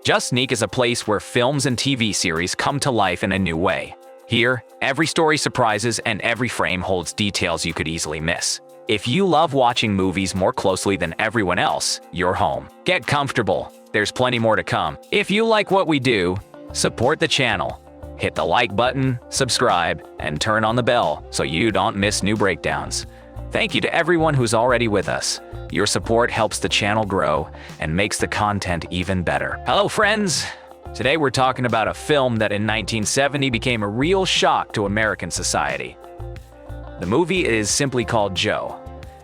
Just Sneak is a place where films and TV series come to life in a new way. Here, every story surprises and every frame holds details you could easily miss. If you love watching movies more closely than everyone else, you're home. Get comfortable. There's plenty more to come. If you like what we do, support the channel. Hit the like button, subscribe, and turn on the bell so you don't miss new breakdowns. Thank you to everyone who's already with us. Your support helps the channel grow and makes the content even better. Hello friends! Today we're talking about a film that in 1970 became a real shock to American society. The movie is simply called Joe.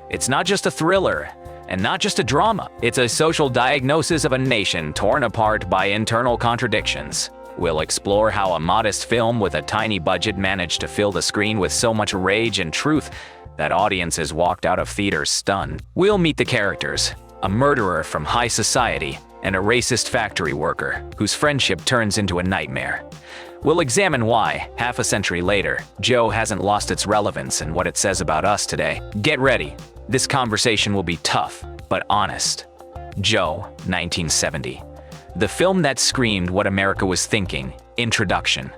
It's not just a thriller, and not just a drama. It's a social diagnosis of a nation torn apart by internal contradictions. We'll explore how a modest film with a tiny budget managed to fill the screen with so much rage and truth that audiences walked out of theaters stunned. We'll meet the characters, a murderer from high society and a racist factory worker whose friendship turns into a nightmare. We'll examine why, half a century later, Joe hasn't lost its relevance and what it says about us today. Get ready. This conversation will be tough, but honest. Joe, 1970. The film that screamed what America was thinking. Introduction.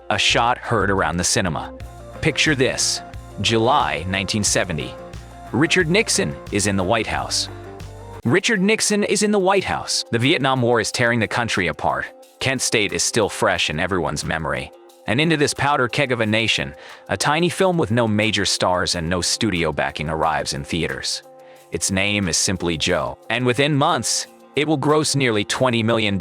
A shot heard around the cinema. Picture this. July 1970. Richard Nixon is in the White House. Richard Nixon is in the White House. The Vietnam War is tearing the country apart. Kent State is still fresh in everyone's memory. And into this powder keg of a nation, a tiny film with no major stars and no studio backing arrives in theaters. Its name is simply Joe. And within months, it will gross nearly $20 million,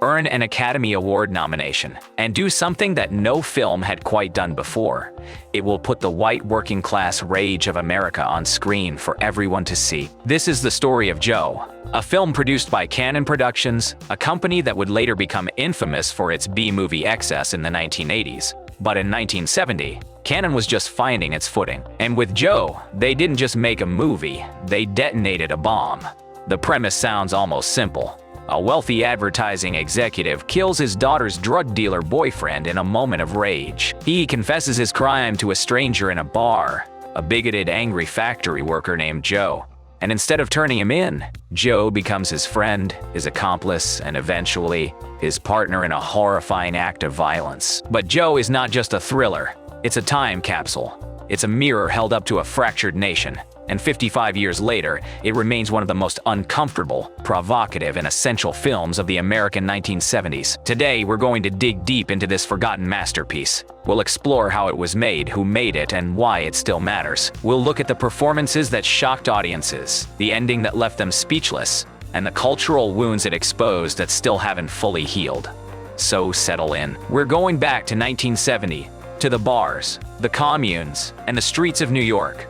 earn an Academy Award nomination, and do something that no film had quite done before. It will put the white working-class rage of America on screen for everyone to see. This is the story of Joe, a film produced by Cannon Productions, a company that would later become infamous for its B-movie excess in the 1980s. But in 1970, Cannon was just finding its footing. And with Joe, they didn't just make a movie, they detonated a bomb. The premise sounds almost simple. A wealthy advertising executive kills his daughter's drug dealer boyfriend in a moment of rage. He confesses his crime to a stranger in a bar, a bigoted, angry factory worker named Joe. And instead of turning him in, Joe becomes his friend, his accomplice, and eventually, his partner in a horrifying act of violence. But Joe is not just a thriller. It's a time capsule. It's a mirror held up to a fractured nation. And 55 years later, it remains one of the most uncomfortable, provocative, and essential films of the American 1970s. Today, we're going to dig deep into this forgotten masterpiece. We'll explore how it was made, who made it, and why it still matters. We'll look at the performances that shocked audiences, the ending that left them speechless, and the cultural wounds it exposed that still haven't fully healed. So settle in. We're going back to 1970, to the bars, the communes, and the streets of New York,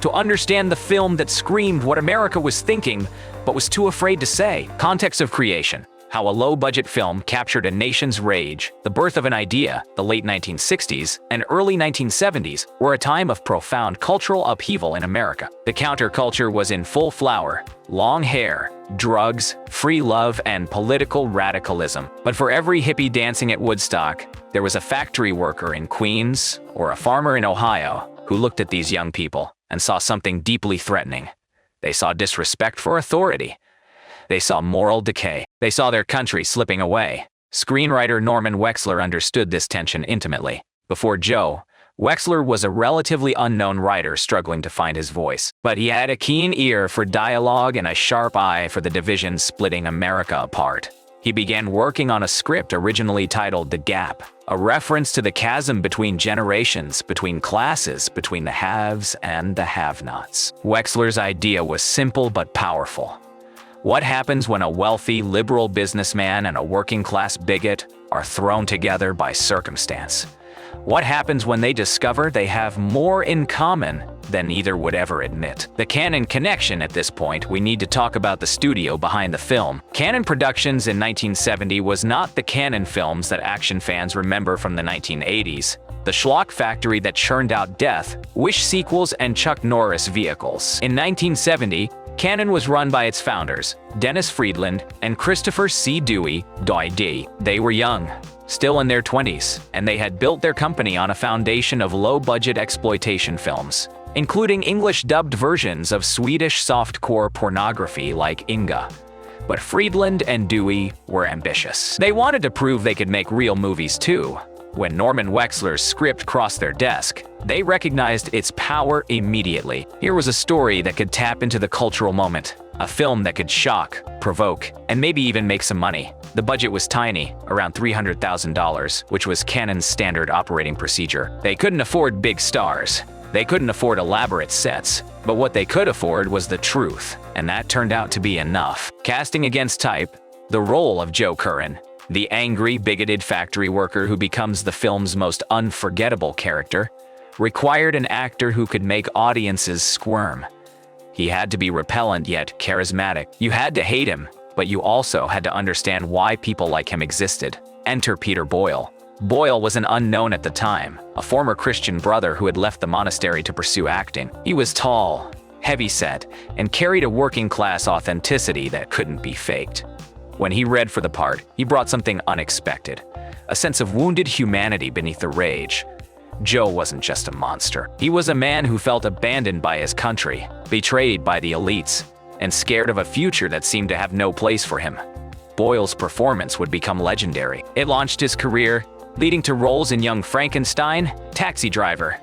to understand the film that screamed what America was thinking, but was too afraid to say. Context of creation. How a low-budget film captured a nation's rage. The birth of an idea, the late 1960s and early 1970s, were a time of profound cultural upheaval in America. The counterculture was in full flower. Long hair, drugs, free love, and political radicalism. But for every hippie dancing at Woodstock, there was a factory worker in Queens or a farmer in Ohio who looked at these young people and saw something deeply threatening. They saw disrespect for authority. They saw moral decay. They saw their country slipping away. Screenwriter Norman Wexler understood this tension intimately. Before Joe, Wexler was a relatively unknown writer struggling to find his voice. But he had a keen ear for dialogue and a sharp eye for the divisions splitting America apart. He began working on a script originally titled The Gap, a reference to the chasm between generations, between classes, between the haves and the have-nots. Wexler's idea was simple but powerful. What happens when a wealthy, liberal businessman and a working-class bigot are thrown together by circumstance? What happens when they discover they have more in common than either would ever admit? The Cannon connection. At this point, we need to talk about the studio behind the film. Cannon Productions in 1970 was not the Cannon films that action fans remember from the 1980s. The schlock factory that churned out death, wish sequels, and Chuck Norris vehicles. In 1970, Cannon was run by its founders, Dennis Friedland and Christopher C. Dewey. They were young, still in their 20s, and they had built their company on a foundation of low-budget exploitation films, including English-dubbed versions of Swedish softcore pornography like Inga. But Friedland and Dewey were ambitious. They wanted to prove they could make real movies too. When Norman Wexler's script crossed their desk, they recognized its power immediately. Here was a story that could tap into the cultural moment, a film that could shock, provoke, and maybe even make some money. The budget was tiny, around $300,000, which was Cannon's standard operating procedure. They couldn't afford big stars. They couldn't afford elaborate sets, but what they could afford was the truth, and that turned out to be enough. Casting against type, the role of Joe Curran, the angry, bigoted factory worker who becomes the film's most unforgettable character, required an actor who could make audiences squirm. He had to be repellent yet charismatic. You had to hate him, but you also had to understand why people like him existed. Enter Peter Boyle. Boyle was an unknown at the time, a former Christian brother who had left the monastery to pursue acting. He was tall, heavy-set, and carried a working-class authenticity that couldn't be faked. When he read for the part, he brought something unexpected, a sense of wounded humanity beneath the rage. Joe wasn't just a monster. He was a man who felt abandoned by his country, betrayed by the elites, and scared of a future that seemed to have no place for him. Boyle's performance would become legendary. It launched his career, leading to roles in Young Frankenstein, Taxi Driver,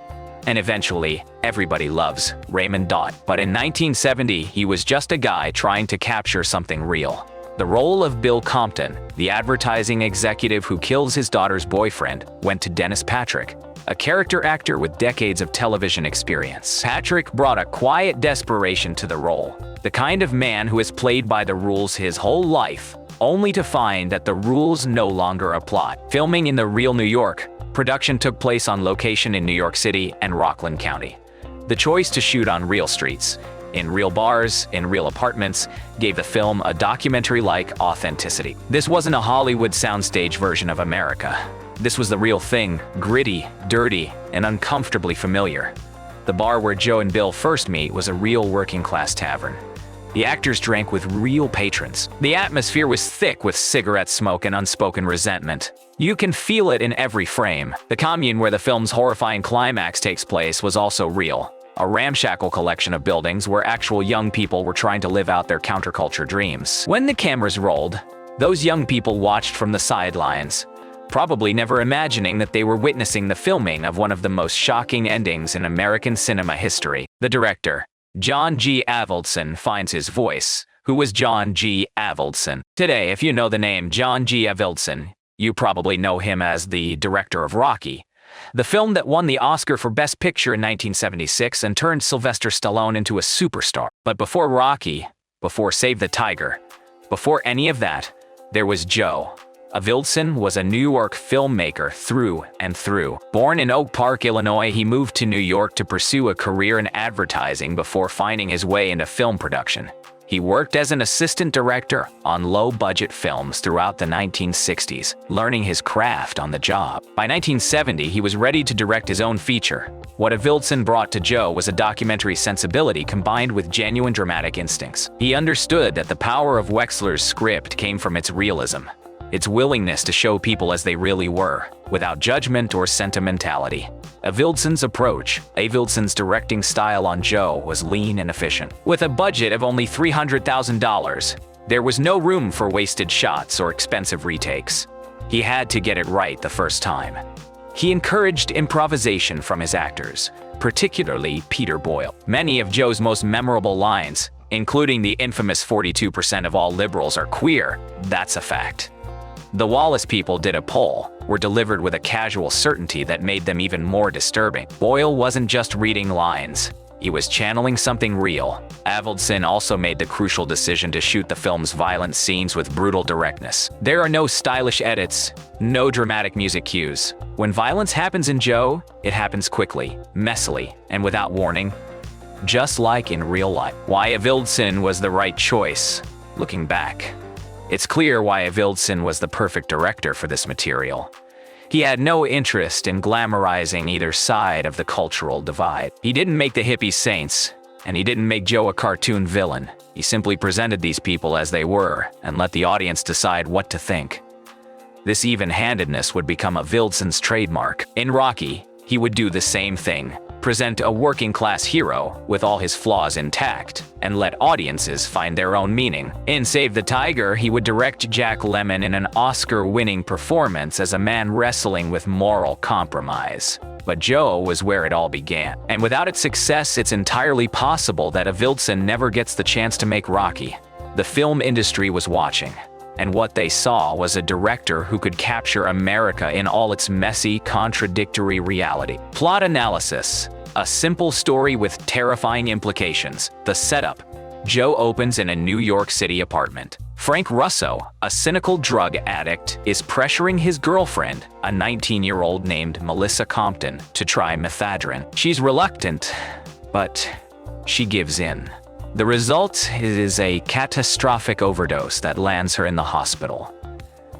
and eventually, Everybody Loves Raymond Dodd. But in 1970, he was just a guy trying to capture something real. The role of Bill Compton, the advertising executive who kills his daughter's boyfriend, went to Dennis Patrick, a character actor with decades of television experience. Patrick brought a quiet desperation to the role, the kind of man who has played by the rules his whole life, only to find that the rules no longer apply. Filming in the real New York, production took place on location in New York City and Rockland County. The choice to shoot on real streets, in real bars, in real apartments, gave the film a documentary-like authenticity. This wasn't a Hollywood soundstage version of America. This was the real thing, gritty, dirty, and uncomfortably familiar. The bar where Joe and Bill first meet was a real working-class tavern. The actors drank with real patrons. The atmosphere was thick with cigarette smoke and unspoken resentment. You can feel it in every frame. The commune where the film's horrifying climax takes place was also real. A ramshackle collection of buildings where actual young people were trying to live out their counterculture dreams. When the cameras rolled, those young people watched from the sidelines, probably never imagining that they were witnessing the filming of one of the most shocking endings in American cinema history. The director, John G. Avildsen, finds his voice. Who was John G. Avildsen? Today, if you know the name John G. Avildsen, you probably know him as the director of Rocky, the film that won the Oscar for Best Picture in 1976 and turned Sylvester Stallone into a superstar. But before Rocky, before Save the Tiger, before any of that, there was Joe. Avildsen was a New York filmmaker through and through. Born in Oak Park, Illinois, he moved to New York to pursue a career in advertising before finding his way into film production. He worked as an assistant director on low-budget films throughout the 1960s, learning his craft on the job. By 1970, he was ready to direct his own feature. What Avildsen brought to Joe was a documentary sensibility combined with genuine dramatic instincts. He understood that the power of Wexler's script came from its realism, its willingness to show people as they really were, without judgment or sentimentality. Avildsen's approach, Avildsen's directing style on Joe was lean and efficient. With a budget of only $300,000, there was no room for wasted shots or expensive retakes. He had to get it right the first time. He encouraged improvisation from his actors, particularly Peter Boyle. Many of Joe's most memorable lines, including the infamous 42% of all liberals are queer, that's a fact. The Wallace people did a poll, were delivered with a casual certainty that made them even more disturbing. Boyle wasn't just reading lines. He was channeling something real. Avildsen also made the crucial decision to shoot the film's violent scenes with brutal directness. There are no stylish edits, no dramatic music cues. When violence happens in Joe, it happens quickly, messily, and without warning. Just like in real life. Why Avildsen was the right choice, looking back. It's clear why Avildsen was the perfect director for this material. He had no interest in glamorizing either side of the cultural divide. He didn't make the hippies saints, and he didn't make Joe a cartoon villain. He simply presented these people as they were and let the audience decide what to think. This even-handedness would become Avildsen's trademark. In Rocky, he would do the same thing. present a working-class hero with all his flaws intact, and let audiences find their own meaning. In Save the Tiger, he would direct Jack Lemmon in an Oscar-winning performance as a man wrestling with moral compromise. But Joe was where it all began. And without its success, it's entirely possible that Avildsen never gets the chance to make Rocky. The film industry was watching, and what they saw was a director who could capture America in all its messy, contradictory reality. Plot analysis. A simple story with terrifying implications. The setup. Joe opens in a New York City apartment. Frank Russo, a cynical drug addict, is pressuring his girlfriend, a 19-year-old named Melissa Compton, to try methadone. She's reluctant, but she gives in. The result is a catastrophic overdose that lands her in the hospital.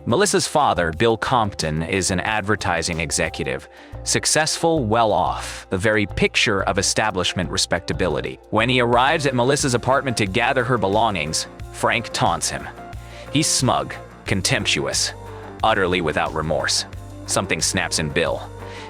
Melissa's father, Bill Compton, is an advertising executive, successful, well-off, the very picture of establishment respectability. When he arrives at Melissa's apartment to gather her belongings, Frank taunts him. He's smug, contemptuous, utterly without remorse. Something snaps in Bill.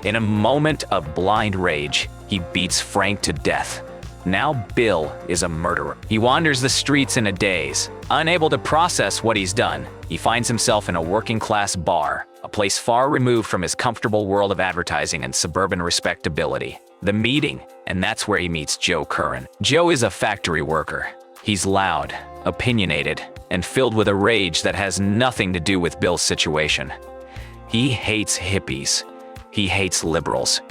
In a moment of blind rage, he beats Frank to death. Now Bill is a murderer. He wanders the streets in a daze. Unable to process what he's done, he finds himself in a working-class bar, a place far removed from his comfortable world of advertising and suburban respectability. The meeting, and that's where he meets Joe Curran. Joe is a factory worker. He's loud, opinionated, and filled with a rage that has nothing to do with Bill's situation. He hates hippies. He hates liberals.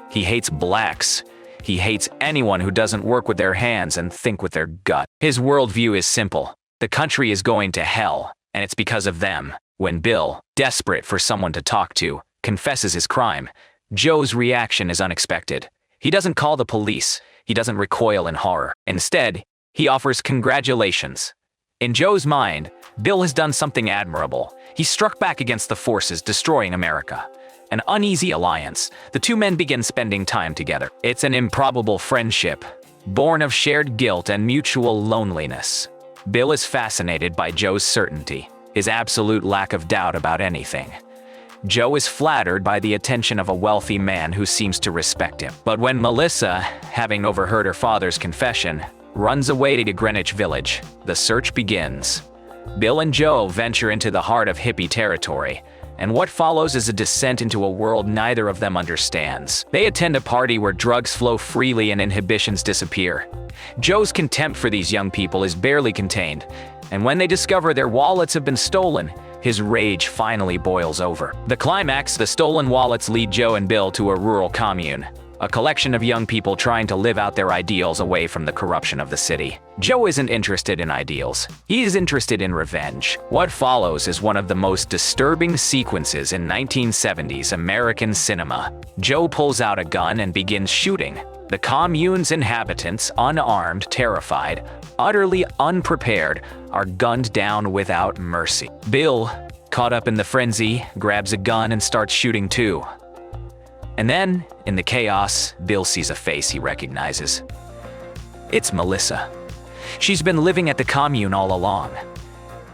He hates blacks. He hates anyone who doesn't work with their hands and think with their gut. His worldview is simple. The country is going to hell, and it's because of them. When Bill, desperate for someone to talk to, confesses his crime, Joe's reaction is unexpected. He doesn't call the police. He doesn't recoil in horror. Instead, he offers congratulations. In Joe's mind, Bill has done something admirable. He struck back against the forces destroying America. An uneasy alliance, the two men begin spending time together. It's an improbable friendship, born of shared guilt and mutual loneliness. Bill is fascinated by Joe's certainty, his absolute lack of doubt about anything. Joe is flattered by the attention of a wealthy man who seems to respect him. But when Melissa, having overheard her father's confession, runs away to Greenwich Village, the search begins. Bill and Joe venture into the heart of hippie territory, and what follows is a descent into a world neither of them understands. They attend a party where drugs flow freely and inhibitions disappear. Joe's contempt for these young people is barely contained, and when they discover their wallets have been stolen, his rage finally boils over. The climax, the stolen wallets lead Joe and Bill to a rural commune, a collection of young people trying to live out their ideals away from the corruption of the city. Joe isn't interested in ideals. He is interested in revenge. What follows is one of the most disturbing sequences in 1970s American cinema. Joe pulls out a gun and begins shooting. The commune's inhabitants, unarmed, terrified, utterly unprepared, are gunned down without mercy. Bill, caught up in the frenzy, grabs a gun and starts shooting too. And then, in the chaos, Bill sees a face he recognizes. It's Melissa. She's been living at the commune all along.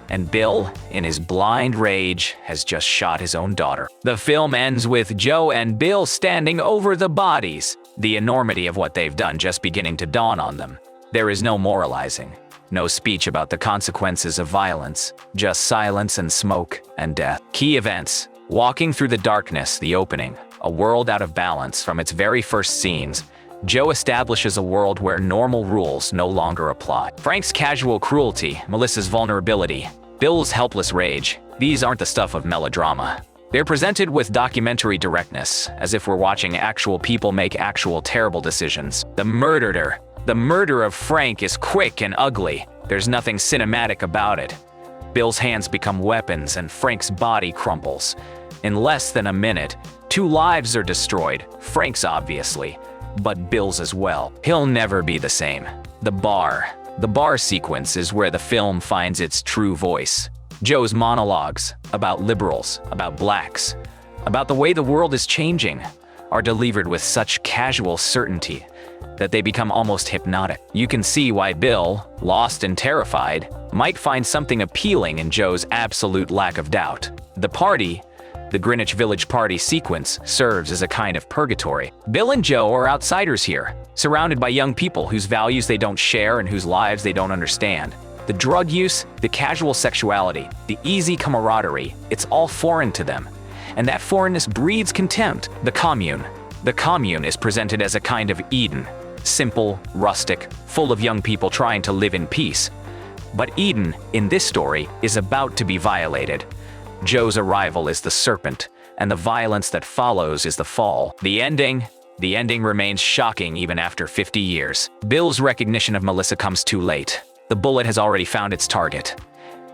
And Bill, in his blind rage, has just shot his own daughter. The film ends with Joe and Bill standing over the bodies, the enormity of what they've done just beginning to dawn on them. There is no moralizing, no speech about the consequences of violence, just silence and smoke and death. Key events. Walking through the darkness, the opening. A world out of balance from its very first scenes, Joe establishes a world where normal rules no longer apply. Frank's casual cruelty, Melissa's vulnerability, Bill's helpless rage, these aren't the stuff of melodrama. They're presented with documentary directness, as if we're watching actual people make actual terrible decisions. The murder of Frank is quick and ugly. There's nothing cinematic about it. Bill's hands become weapons and Frank's body crumples. In less than a minute, 2 lives are destroyed, Frank's obviously, but Bill's as well. He'll never be the same. The bar sequence is where the film finds its true voice. Joe's monologues about liberals, about blacks, about the way the world is changing, are delivered with such casual certainty that they become almost hypnotic. You can see why Bill, lost and terrified, might find something appealing in Joe's absolute lack of doubt. The party, The Greenwich Village party sequence serves as a kind of purgatory. Bill and Joe are outsiders here, surrounded by young people whose values they don't share and whose lives they don't understand. The drug use, the casual sexuality, the easy camaraderie, it's all foreign to them. And that foreignness breeds contempt. The commune. The commune is presented as a kind of Eden. Simple, rustic, full of young people trying to live in peace. But Eden, in this story, is about to be violated. Joe's arrival is the serpent, and the violence that follows is the fall. The ending remains shocking even after 50 years. Bill's recognition of Melissa comes too late. The bullet has already found its target.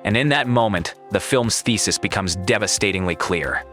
And in that moment, the film's thesis becomes devastatingly clear.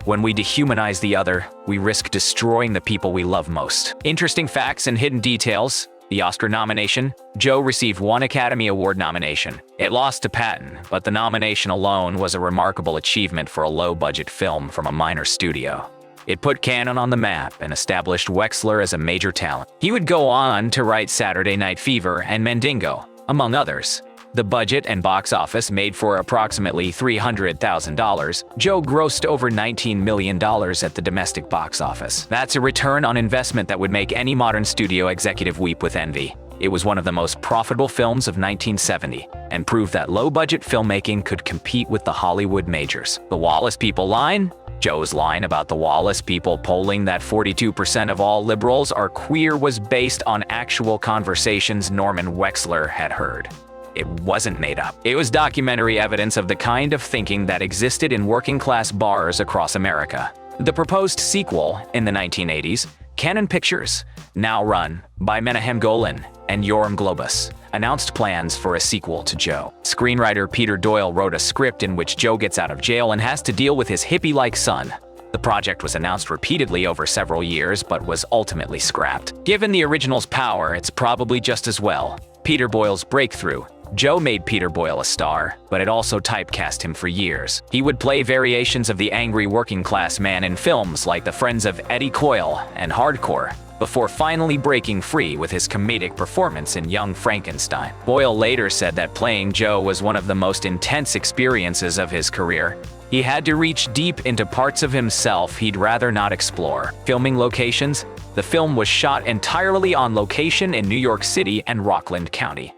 When we dehumanize the other, we risk destroying the people we love most. Interesting facts and hidden details. The Oscar nomination, Joe received 1 Academy Award nomination. It lost to Patton, but the nomination alone was a remarkable achievement for a low-budget film from a minor studio. It put Cannon on the map and established Wexler as a major talent. He would go on to write Saturday Night Fever and Mandingo, among others. The budget and box office made for approximately $300,000. Joe grossed over $19 million at the domestic box office. That's a return on investment that would make any modern studio executive weep with envy. It was one of the most profitable films of 1970 and proved that low-budget filmmaking could compete with the Hollywood majors. The Wallace people line? Joe's line about the Wallace people polling that 42% of all liberals are queer was based on actual conversations Norman Wexler had heard. It wasn't made up. It was documentary evidence of the kind of thinking that existed in working-class bars across America. The proposed sequel in the 1980s, Cannon Pictures, now run by Menahem Golan and Yoram Globus, announced plans for a sequel to Joe. Screenwriter Peter Boyle wrote a script in which Joe gets out of jail and has to deal with his hippie-like son. The project was announced repeatedly over several years but was ultimately scrapped. Given the original's power, it's probably just as well. Peter Boyle's breakthrough. Joe made Peter Boyle a star, but it also typecast him for years. He would play variations of the angry working-class man in films like The Friends of Eddie Coyle and Hardcore, before finally breaking free with his comedic performance in Young Frankenstein. Boyle later said that playing Joe was one of the most intense experiences of his career. He had to reach deep into parts of himself he'd rather not explore. Filming locations? The film was shot entirely on location in New York City and Rockland County.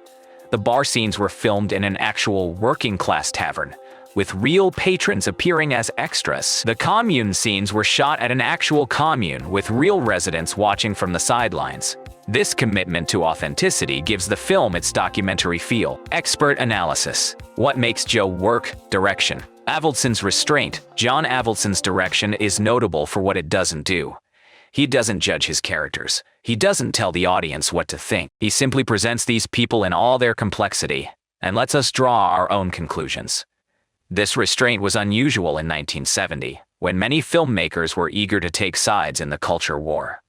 The bar scenes were filmed in an actual working-class tavern, with real patrons appearing as extras. The commune scenes were shot at an actual commune, with real residents watching from the sidelines. This commitment to authenticity gives the film its documentary feel. Expert analysis. What makes Joe work? Direction. Avildsen's restraint. John Avildsen's direction is notable for what it doesn't do. He doesn't judge his characters. He doesn't tell the audience what to think. He simply presents these people in all their complexity and lets us draw our own conclusions. This restraint was unusual in 1970, when many filmmakers were eager to take sides in the culture war.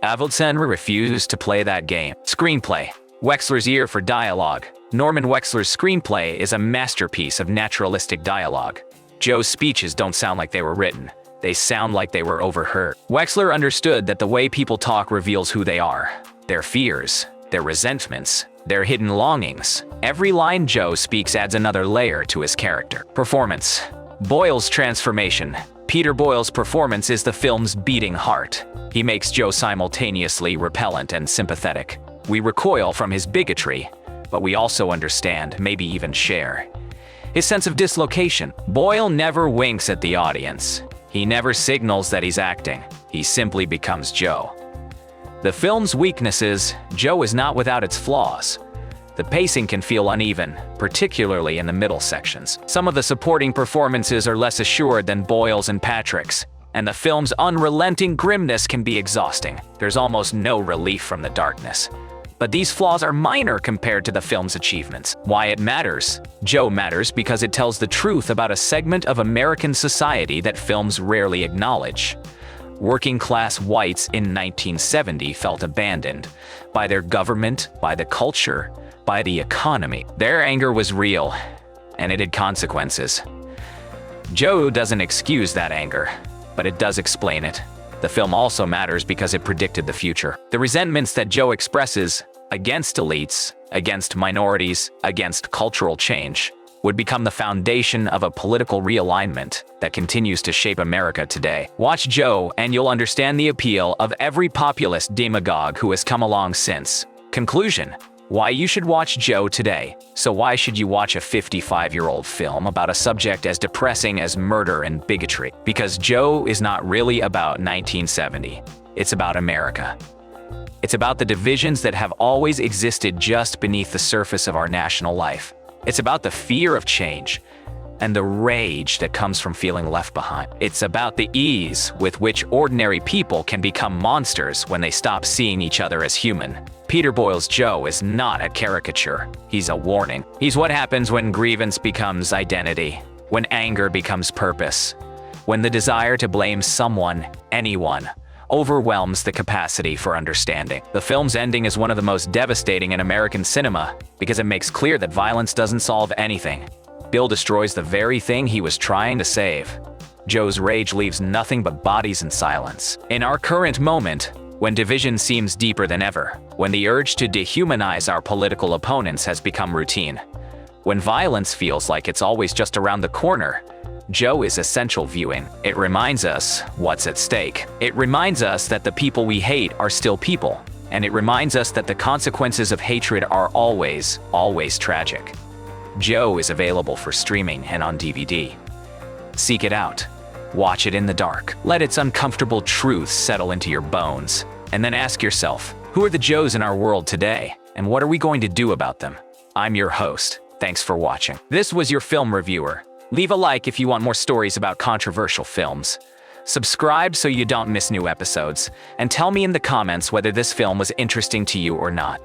Avildsen refused to play that game. Screenplay. Wexler's ear for dialogue. Norman Wexler's screenplay is a masterpiece of naturalistic dialogue. Joe's speeches don't sound like they were written. They sound like they were overheard. Wexler understood that the way people talk reveals who they are, their fears, their resentments, their hidden longings. Every line Joe speaks adds another layer to his character. Performance. Boyle's transformation. Peter Boyle's performance is the film's beating heart. He makes Joe simultaneously repellent and sympathetic. We recoil from his bigotry, but we also understand, maybe even share, his sense of dislocation. Boyle never winks at the audience. He never signals that he's acting. He simply becomes Joe. The film's weaknesses. Joe is not without its flaws. The pacing can feel uneven, particularly in the middle sections. Some of the supporting performances are less assured than Boyle's and Patrick's, and the film's unrelenting grimness can be exhausting. There's almost no relief from the darkness. But these flaws are minor compared to the film's achievements. Why it matters? Joe matters because it tells the truth about a segment of American society that films rarely acknowledge. Working-class whites in 1970 felt abandoned by their government, by the culture, by the economy. Their anger was real, and it had consequences. Joe doesn't excuse that anger, but it does explain it. The film also matters because it predicted the future. The resentments that Joe expresses against elites, against minorities, against cultural change would become the foundation of a political realignment that continues to shape America today. Watch Joe and you'll understand the appeal of every populist demagogue who has come along since. Conclusion: why you should watch Joe today. So why should you watch a 55-year-old film about a subject as depressing as murder and bigotry? Because Joe is not really about 1970. It's about America. It's about the divisions that have always existed just beneath the surface of our national life. It's about the fear of change and the rage that comes from feeling left behind. It's about the ease with which ordinary people can become monsters when they stop seeing each other as human. Peter Boyle's Joe is not a caricature. He's a warning. He's what happens when grievance becomes identity, when anger becomes purpose, when the desire to blame someone, anyone, overwhelms the capacity for understanding. The film's ending is one of the most devastating in American cinema because it makes clear that violence doesn't solve anything. Bill destroys the very thing he was trying to save. Joe's rage leaves nothing but bodies and silence. In our current moment, when division seems deeper than ever, when the urge to dehumanize our political opponents has become routine, when violence feels like it's always just around the corner, Joe is essential viewing. It reminds us what's at stake. It reminds us that the people we hate are still people. And it reminds us that the consequences of hatred are always, always tragic. Joe is available for streaming and on DVD. Seek it out. Watch it in the dark. Let its uncomfortable truths settle into your bones. And then ask yourself, who are the Joes in our world today? And what are we going to do about them? I'm your host. Thanks for watching. This was your film reviewer. Leave a like if you want more stories about controversial films. Subscribe so you don't miss new episodes, and tell me in the comments whether this film was interesting to you or not.